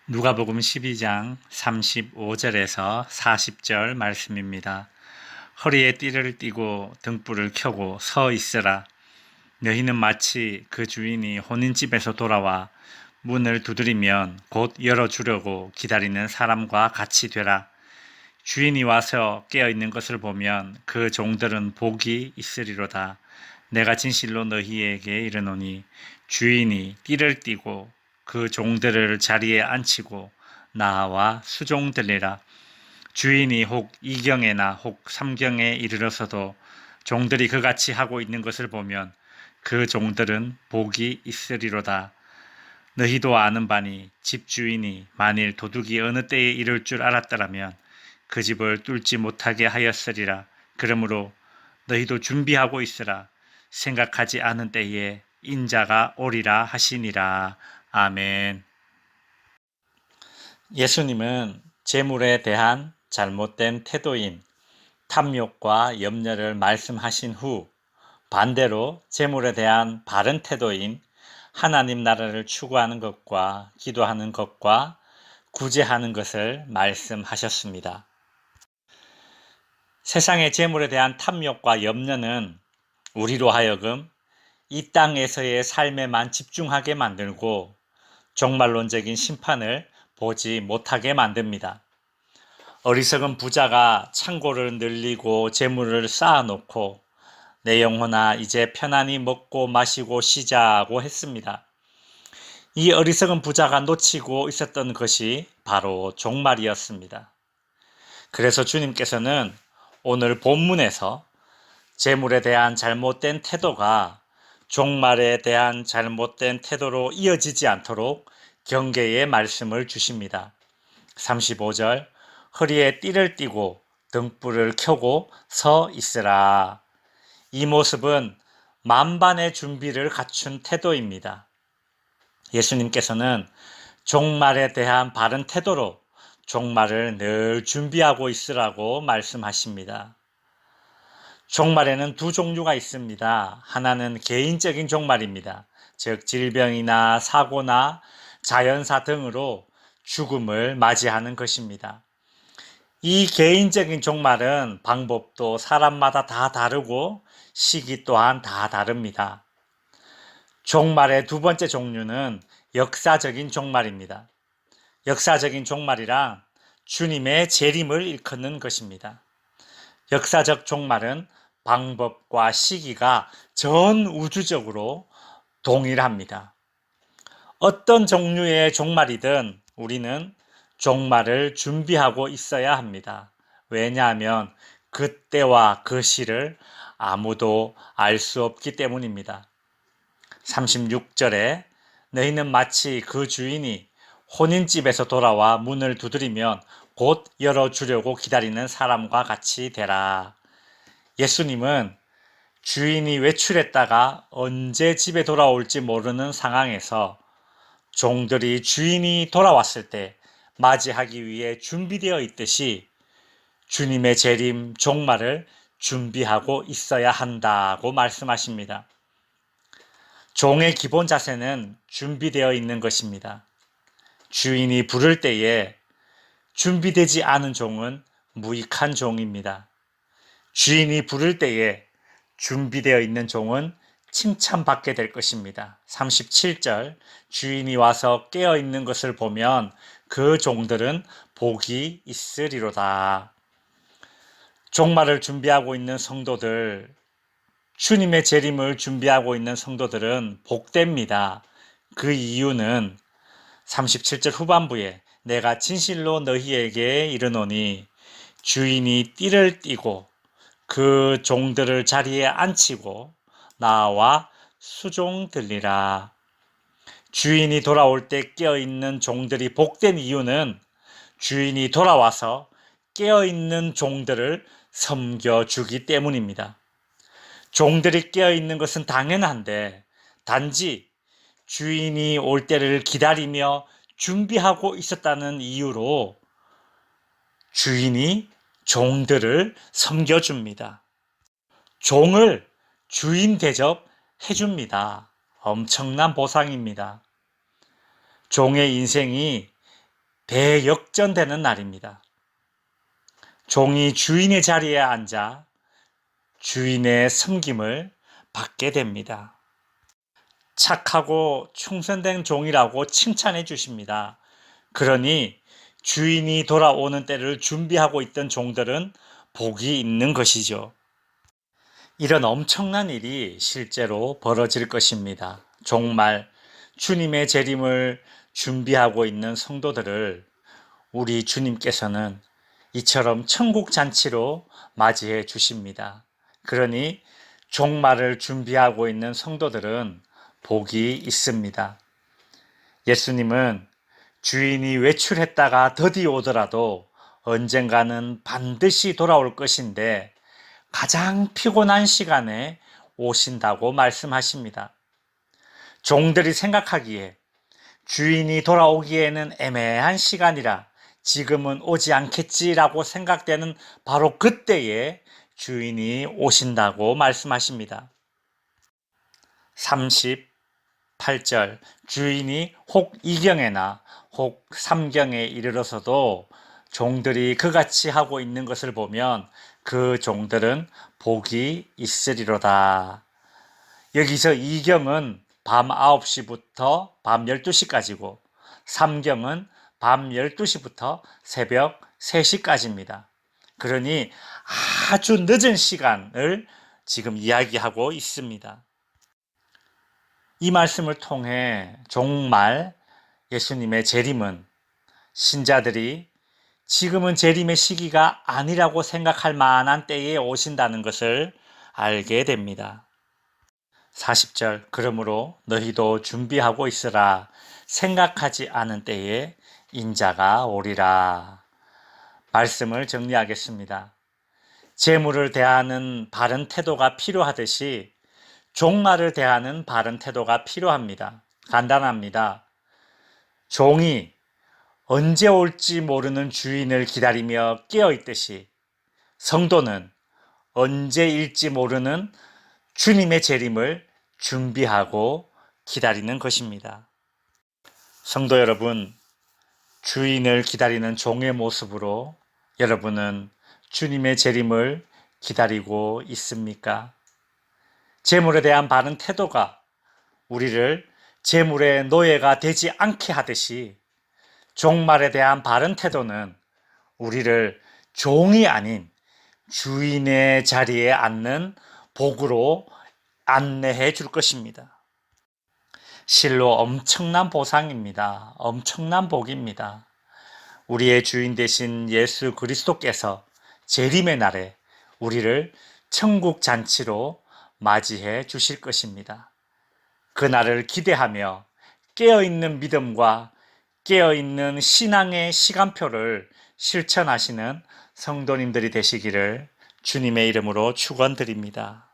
누가복음 12장 35절에서 40절 말씀입니다. 허리에 띠를 띠고 등불을 켜고 서 있으라. 너희는 마치 그 주인이 혼인집에서 돌아와 문을 두드리면 곧 열어주려고 기다리는 사람과 같이 되라. 주인이 와서 깨어있는 것을 보면 그 종들은 복이 있으리로다. 내가 진실로 너희에게 이르노니 주인이 띠를 띠고 그 종들을 자리에 앉히고 나와 수종들리라. 주인이 혹 이경에나 혹 삼경에 이르러서도 종들이 그같이 하고 있는 것을 보면 그 종들은 복이 있으리로다. 너희도 아는 바니 집주인이 만일 도둑이 어느 때에 이를 줄 알았더라면 그 집을 뚫지 못하게 하였으리라. 그러므로 너희도 준비하고 있으라. 생각하지 않은 때에 인자가 오리라 하시니라. 아멘. 예수님은 재물에 대한 잘못된 태도인 탐욕과 염려를 말씀하신 후 반대로 재물에 대한 바른 태도인 하나님 나라를 추구하는 것과 기도하는 것과 구제하는 것을 말씀하셨습니다. 세상의 재물에 대한 탐욕과 염려는 우리로 하여금 이 땅에서의 삶에만 집중하게 만들고 종말론적인 심판을 보지 못하게 만듭니다. 어리석은 부자가 창고를 늘리고 재물을 쌓아놓고 내 영혼아 이제 편안히 먹고 마시고 쉬자고 했습니다. 이 어리석은 부자가 놓치고 있었던 것이 바로 종말이었습니다. 그래서 주님께서는 오늘 본문에서 재물에 대한 잘못된 태도가 종말에 대한 잘못된 태도로 이어지지 않도록 경계의 말씀을 주십니다. 35절 허리에 띠를 띠고 등불을 켜고 서 있으라. 이 모습은 만반의 준비를 갖춘 태도입니다. 예수님께서는 종말에 대한 바른 태도로 종말을 늘 준비하고 있으라고 말씀하십니다. 종말에는 두 종류가 있습니다. 하나는 개인적인 종말입니다. 즉 질병이나 사고나 자연사 등으로 죽음을 맞이하는 것입니다. 이 개인적인 종말은 방법도 사람마다 다 다르고 시기 또한 다 다릅니다. 종말의 두 번째 종류는 역사적인 종말입니다. 역사적인 종말이란 주님의 재림을 일컫는 것입니다. 역사적 종말은 방법과 시기가 전 우주적으로 동일합니다. 어떤 종류의 종말이든 우리는 종말을 준비하고 있어야 합니다. 왜냐하면 그때와 그 시를 아무도 알 수 없기 때문입니다. 36절에 너희는 마치 그 주인이 혼인집에서 돌아와 문을 두드리면 곧 열어주려고 기다리는 사람과 같이 되라. 예수님은 주인이 외출했다가 언제 집에 돌아올지 모르는 상황에서 종들이 주인이 돌아왔을 때 맞이하기 위해 준비되어 있듯이 주님의 재림 종말을 준비하고 있어야 한다고 말씀하십니다. 종의 기본 자세는 준비되어 있는 것입니다. 주인이 부를 때에 준비되지 않은 종은 무익한 종입니다. 주인이 부를 때에 준비되어 있는 종은 칭찬받게 될 것입니다. 37절 주인이 와서 깨어있는 것을 보면 그 종들은 복이 있으리로다. 종말을 준비하고 있는 성도들, 주님의 재림을 준비하고 있는 성도들은 복됩니다. 그 이유는 37절 후반부에 내가 진실로 너희에게 이르노니 주인이 띠를 띠고 그 종들을 자리에 앉히고 나와 수종들리라. 주인이 돌아올 때 깨어있는 종들이 복된 이유는 주인이 돌아와서 깨어있는 종들을 섬겨주기 때문입니다. 종들이 깨어있는 것은 당연한데 단지 주인이 올 때를 기다리며 준비하고 있었다는 이유로 주인이 종들을 섬겨줍니다. 종을 주인 대접해줍니다. 엄청난 보상입니다. 종의 인생이 대역전되는 날입니다. 종이 주인의 자리에 앉아 주인의 섬김을 받게 됩니다. 착하고 충성된 종이라고 칭찬해 주십니다. 그러니 주인이 돌아오는 때를 준비하고 있던 종들은 복이 있는 것이죠. 이런 엄청난 일이 실제로 벌어질 것입니다. 정말 주님의 재림을 준비하고 있는 성도들을 우리 주님께서는 이처럼 천국 잔치로 맞이해 주십니다. 그러니 종말을 준비하고 있는 성도들은 복이 있습니다. 예수님은 주인이 외출했다가 더디 오더라도 언젠가는 반드시 돌아올 것인데 가장 피곤한 시간에 오신다고 말씀하십니다. 종들이 생각하기에 주인이 돌아오기에는 애매한 시간이라 지금은 오지 않겠지라고 생각되는 바로 그때에 주인이 오신다고 말씀하십니다. 38절 주인이 혹 이경에나 혹 삼경에 이르러서도 종들이 그같이 하고 있는 것을 보면 그 종들은 복이 있으리로다. 여기서 이경은 밤 9시부터 밤 12시까지고 삼경은 밤 12시부터 새벽 3시까지입니다. 그러니 아주 늦은 시간을 지금 이야기하고 있습니다. 이 말씀을 통해 종말 예수님의 재림은 신자들이 지금은 재림의 시기가 아니라고 생각할 만한 때에 오신다는 것을 알게 됩니다. 40절 그러므로 너희도 준비하고 있으라 생각하지 않은 때에 인자가 오리라. 말씀을 정리하겠습니다. 재물을 대하는 바른 태도가 필요하듯이 종말을 대하는 바른 태도가 필요합니다. 간단합니다. 종이 언제 올지 모르는 주인을 기다리며 깨어있듯이 성도는 언제일지 모르는 주님의 재림을 준비하고 기다리는 것입니다. 성도 여러분, 주인을 기다리는 종의 모습으로 여러분은 주님의 재림을 기다리고 있습니까? 재물에 대한 바른 태도가 우리를 재물의 노예가 되지 않게 하듯이 종말에 대한 바른 태도는 우리를 종이 아닌 주인의 자리에 앉는 복으로 안내해 줄 것입니다. 실로 엄청난 보상입니다. 엄청난 복입니다. 우리의 주인 되신 예수 그리스도께서 재림의 날에 우리를 천국 잔치로 맞이해 주실 것입니다. 그 날을 기대하며 깨어있는 믿음과 깨어있는 신앙의 시간표를 실천하시는 성도님들이 되시기를 주님의 이름으로 축원드립니다.